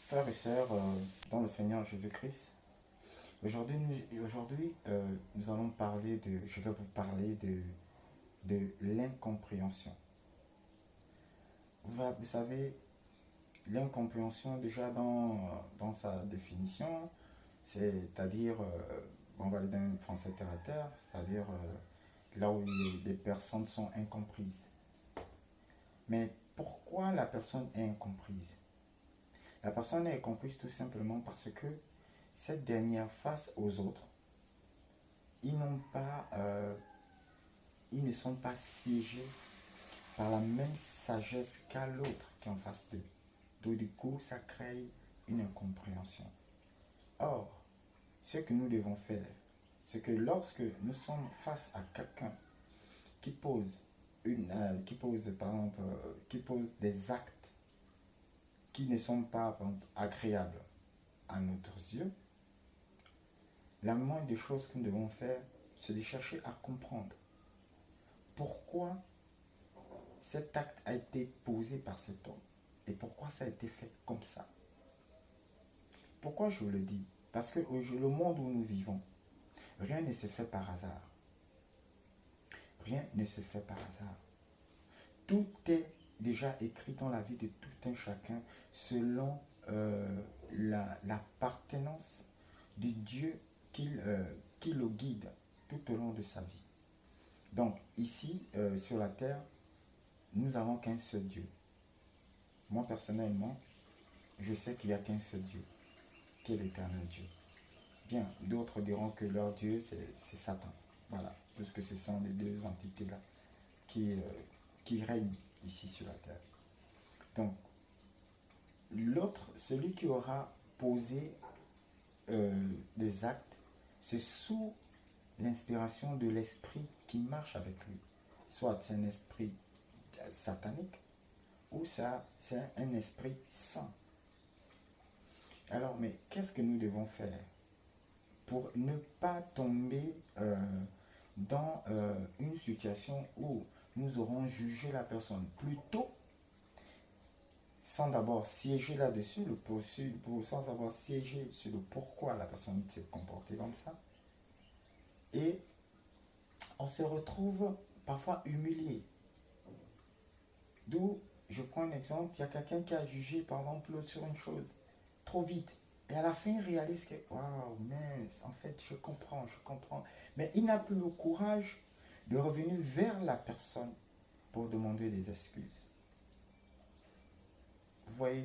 Frères et sœurs dans le Seigneur Jésus-Christ, aujourd'hui, nous allons parler je vais vous parler de l'incompréhension. Vous savez, l'incompréhension déjà dans sa définition, c'est-à-dire, on va aller dans un français terre à terre, c'est-à-dire là où les personnes sont incomprises. Mais pourquoi la personne est incomprise? La personne est comprise tout simplement parce que cette dernière, face aux autres, ils n'ont pas, ils ne sont pas siégés par la même sagesse qu'à l'autre qui est en face d'eux. Donc du coup, ça crée une incompréhension. Or, ce que nous devons faire, c'est que lorsque nous sommes face à quelqu'un qui pose par exemple, qui pose des actes qui ne sont pas agréables à nos yeux, la moindre des choses que nous devons faire, c'est de chercher à comprendre pourquoi cet acte a été posé par cet homme et pourquoi ça a été fait comme ça. Pourquoi je le dis? Parce que le monde où nous vivons, rien ne se fait par hasard. Rien ne se fait par hasard. Tout est déjà écrit dans la vie de tout un chacun selon l'appartenance de Dieu qui le guide tout au long de sa vie. Donc ici, sur la terre, nous n'avons qu'un seul Dieu. Moi personnellement, je sais qu'il n'y a qu'un seul Dieu, qui est l'éternel Dieu. Bien, d'autres diront que leur Dieu, c'est Satan. Voilà, puisque ce sont les deux entités-là qui règnent ici sur la terre. Donc, l'autre, celui qui aura posé des actes, c'est sous l'inspiration de l'esprit qui marche avec lui. Soit c'est un esprit satanique, ou ça, c'est un esprit saint. Alors, mais qu'est-ce que nous devons faire pour ne pas tomber dans une situation où nous aurons jugé la personne plutôt sans d'abord siéger là-dessus, sans avoir siégé sur le pourquoi la personne s'est comportée comme ça. Et on se retrouve parfois humilié. D'où, je prends un exemple, il y a quelqu'un qui a jugé par exemple l'autre sur une chose trop vite. Et à la fin, il réalise que, waouh, mince, en fait, je comprends. Mais il n'a plus le courage de revenir vers la personne pour demander des excuses. Vous voyez?